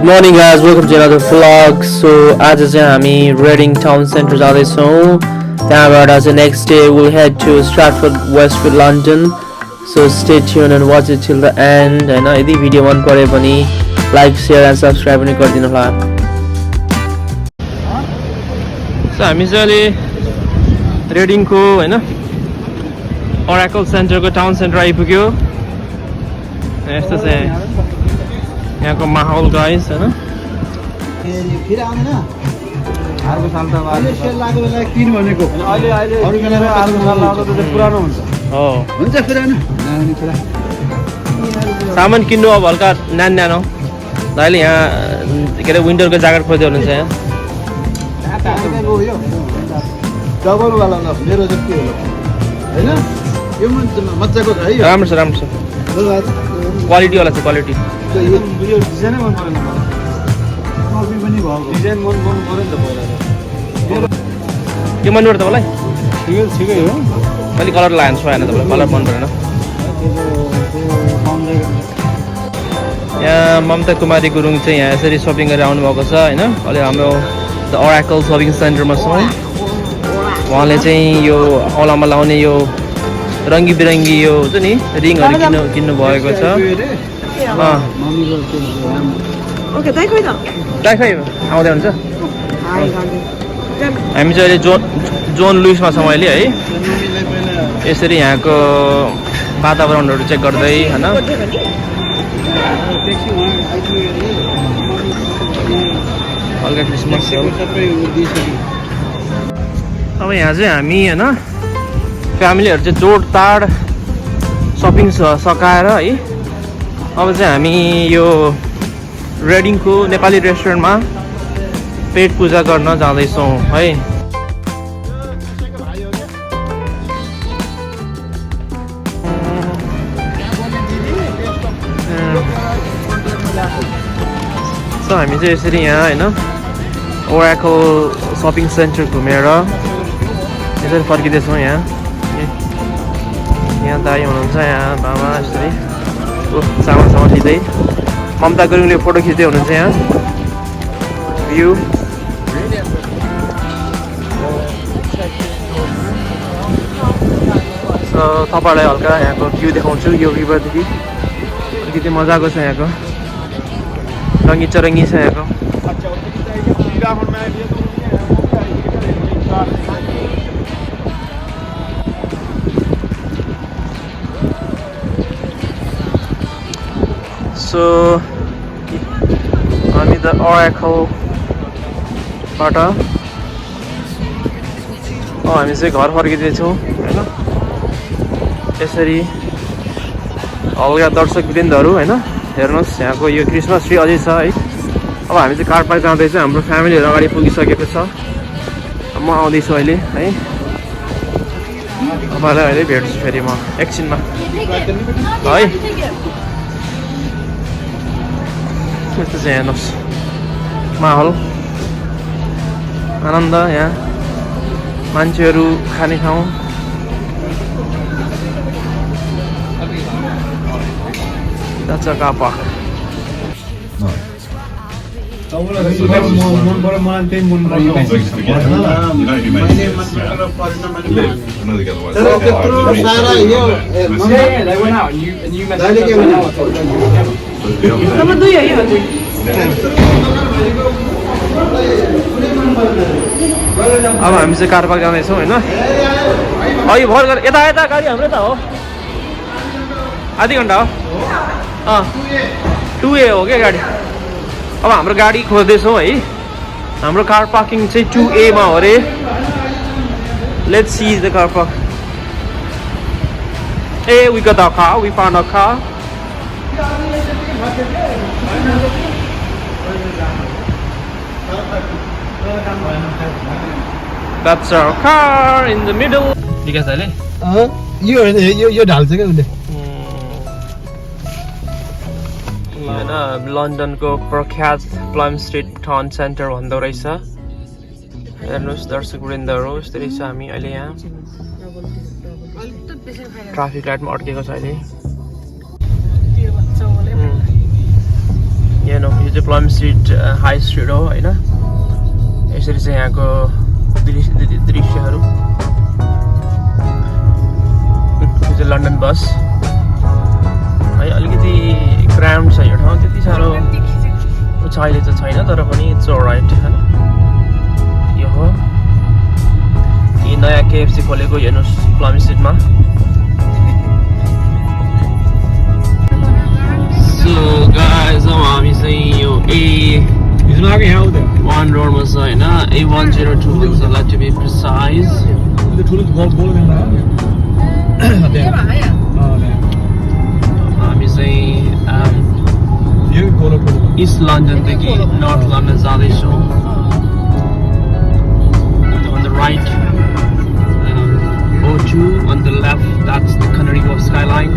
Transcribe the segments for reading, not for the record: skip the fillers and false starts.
Good morning guys, welcome to another vlog. So आज चाहिँ हामी Reading Town Centre जाँदैछौँ. त्यहाँबाट चाहिँ next day we'll head to Stratford Westfield, London. So stay tuned and watch it till the end. हैन यदि video मन परे पनि like, share and subscribe पनि गरिदिनु होला. So हामी चाहिँ अहिले Reading को हैन Oracle Center को Town Centre आइपुग्यो. यस्तो चाहिँ यहाँको माहौल गाइस हैन फेरि आउने न अर्को साल त अहिले सेल लाग्यो बेला किन भनेको अहिले अरु बेला अर्को साल लाग्यो त पुरानो हुन्छ हो हुन्छ फेरि आउनु नानी कुरा सामान किन्नु अब हल्का न्यानो दाइले यहाँ के रे विन्टरको ज्याकेट खोज्दै हुनुहुन्छ यहाँ डबल वाला ल मेरो चाहिँ के हो हैन यो मज्जाको छ है राम्रो छ क्वालिटी वाला छ क्वालिटी यो डिजाइन मन परेन मलाई कपी पनि भयो डिजाइन मन परेन त पहिला के मन पर्छ मलाई ठिकै हो अलि कलर लाइन छ हैन तपाईलाई कलर मन परेन यहाँ ममता कुमारी गुरुङ चाहिँ यहाँ यसरी शपिङ गरेर आउनु भएको छ हैन अहिले हाम्रो द ओराकल शपिङ सेन्टरमा छौँ उहाँले चाहिँ यो औलामा लाउने यो रङ्गी बिरङ्गी यो हुन्छ नि रिङहरु किन्नु भएको छ ओके दाइ खोइ त दाइ खै आउँदै हुन्छ हामी चाहिँ अहिले जोन लुइसमा छौँ अहिले है यसरी यहाँको वातावरणहरू चेक गर्दै हैन हल्का क्रिसमस अब यहाँ चाहिँ हामी हैन फ्यामिलीहरु चाहिँ जोडताड शपिङ सकाएर है अब चाहिँ हामी यो रेडिङको नेपाली रेस्टुरेन्टमा पेट पूजा गर्न जाँदैछौँ है सो हामी चाहिँ यसरी यहाँ हैन ओराकल शपिङ सेन्टर घुमेर यसरी फर्किँदैछौँ यहाँ दाइ हुनुहुन्छ यहाँ बाबा यसरी सामान लिँदै ममता गुरुङले फोटो खिच्दै हुनुहुन्छ यहाँ भ्यू तपाईँलाई हल्का यहाँको भ्यू देखाउँछु यो भ्यूबारदेखि अलिकति मजाको छ यहाँको रङ्गी चरङ्गी छ यहाँको सो हामी द ओराकलबाट हामी चाहिँ घर फर्किँदैछौँ होइन यसरी हल्का दर्शक वृन्दहरू होइन हेर्नुहोस् यहाँको यो क्रिसमस ट्री अझै छ है अब हामी चाहिँ कार पार्क जाँदैछ हाम्रो फ्यामिलीहरू अगाडि पुगिसकेको छ म आउँदैछु अहिले है तपाईँलाई अहिले भेट्छु फेरि म एकछिनमा है यस्तो चाहिँ हेर्नुहोस् माहौल आनन्द यहाँ मान्छेहरू खाने ठाउँ That's a car park. अब हामी चाहिँ कार पार्क जाँदैछौँ होइन अघि भर गरेर यता यता गाडी हाम्रो त हो आधी घन्टा हो 2A हो क्या गाडी अब हाम्रो गाडी खोज्दैछौँ है हाम्रो कार पार्किङ चाहिँ 2A मा हो अरे let's see the car park we got our car, we found our car that's our car in the middle because I यो ढाल्छ क्या उसले होइन लन्डनको प्रख्यात प्लम स्ट्रिट टाउन सेन्टर भन्दो रहेछ हेर्नुहोस् दर्शक वृन्दहरू यस्तै रहेछ हामी अहिले यहाँ ट्राफिक लाइटमा अड्केको छ अहिले यो चाहिँ प्लम स्ट्रिट हाई स्ट्रिट हो होइन यसरी चाहिँ यहाँको दृश्यहरू यो चाहिँ लन्डन बस है अलिकति क्राउड छ यो ठाउँ त्यति साह्रो अहिले चाहिँ छैन तर पनि इट्स अलराइट होइन यो हो यी नयाँ KFC खोलेको हेर्नुहोस् प्लम स्ट्रिटमा So guys, हामी चाहिँ यो A1 रोडमा छ होइन A102 भन्छ होला to be precise हामी चाहिँ इस्ट लन्डनदेखि नर्थ लन्डन जाँदैछौँ on the right O2 on the left that's the Canary Wharf skyline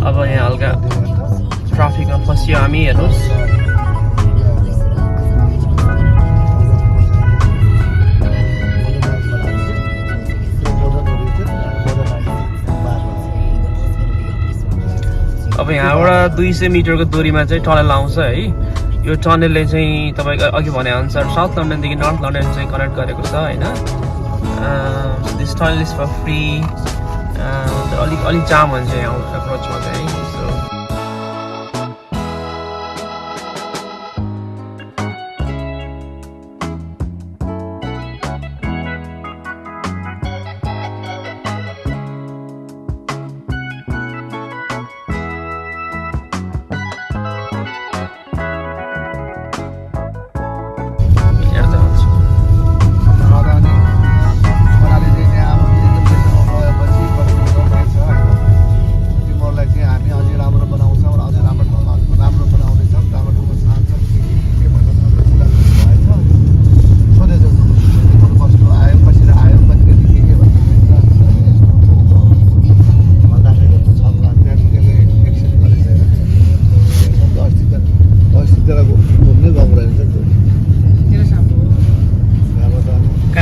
अब यहाँ हल्का ट्राफिकमा फसियो हामी हेर्नुहोस् अब यहाँबाट 200 मिटरको दूरीमा चाहिँ टनल आउँछ है यो टनलले चाहिँ तपाईँको अघि भने अनुसार साउथ लन्डनदेखि नर्थ लन्डन चाहिँ कनेक्ट गरेको छ होइन this tunnel is for free अलिक जाम हुन्छ यहाँ अप्रोचमा चाहिँ सो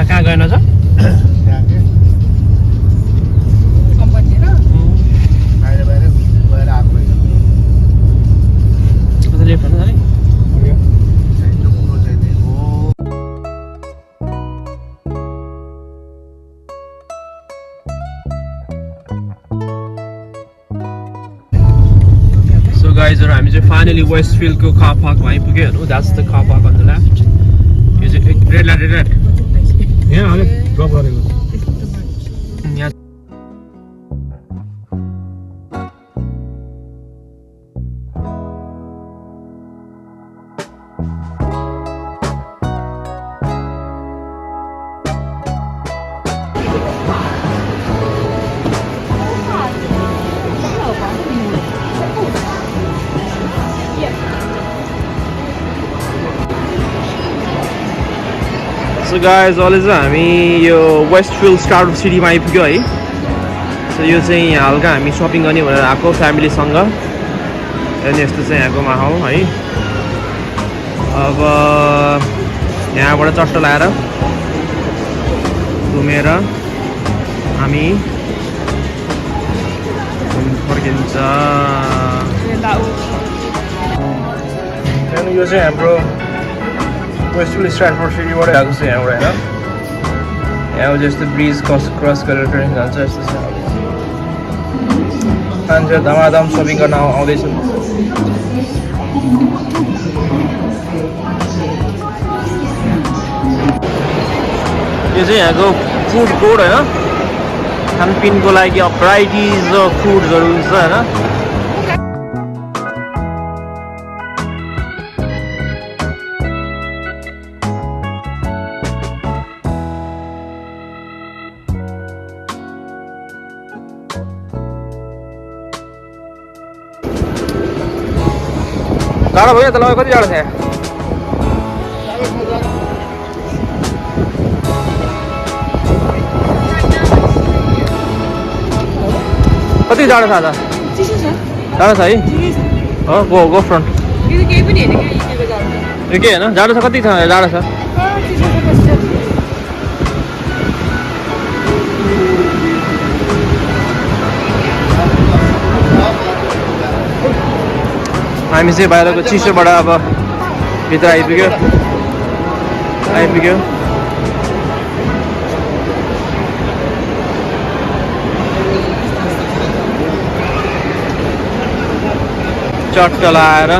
कहाँ गएन छ So guys, हामी चाहिँ फाइनली वेस्टफिल्डको कार पार्कमा आइपुग्यो हेर्नु that's the car park on the left यो चाहिँ रेड लाइट यहाँ अलिक ड्रप गरेको यहाँ So guys, अहिले चाहिँ हामी यो वेस्टफिल्ड स्टार्टअप सिटीमा आइपुग्यो है सो यो चाहिँ यहाँ हल्का हामी सपिङ गर्ने भनेर आएको फ्यामिलीसँग अनि यस्तो चाहिँ यहाँको माहौल है अब यहाँबाट चट्ट लगाएर घुमेर हामी फर्किन्छ यो चाहिँ हाम्रो वेस्टफिल्ड स्ट्राटफोर्ड सिटीबाट आएको छ यहाँबाट होइन यहाँ जस्तो ब्रिज क्रस गरेर ट्रेन जान्छ यस्तो छ मान्छे धमाधम सपिङ गर्न आउँदैछन् यो चाहिँ यहाँको फुड कोर्ट होइन खानपिनको लागि भेराइटिज अफ फुड्सहरू हुन्छ होइन टाढो भयो त कति टाढो छ कति टाढो छ त टाढो छ है हो गो फ्रन्ट यो केही पनि होइन क्या इन्डियाको जाडो यो के होइन जाडो छ कति छ जाडो छ हामी चाहिँ बाहिरको चिसोबाट अब भित्र आइपुग्यो चट्ट लाएर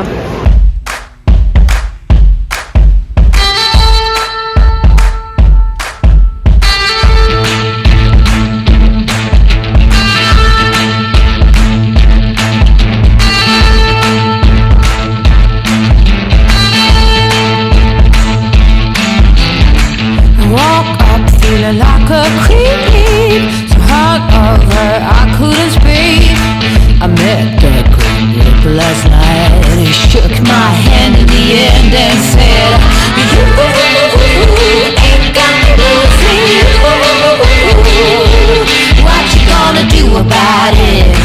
Feeling like a creep, so hungover I couldn't speak. I met the green rip last night. He shook my hand in the end and said, "You ain't got nothing. What you gonna do about it?"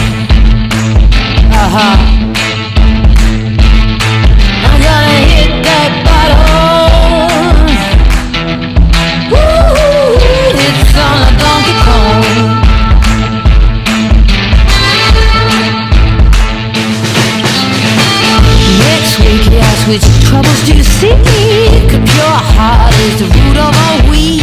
I'm gonna hit that bottle. It's on a Donkey Kong. Next week he asks which troubles do you seek. If your heart is the root of all weeds,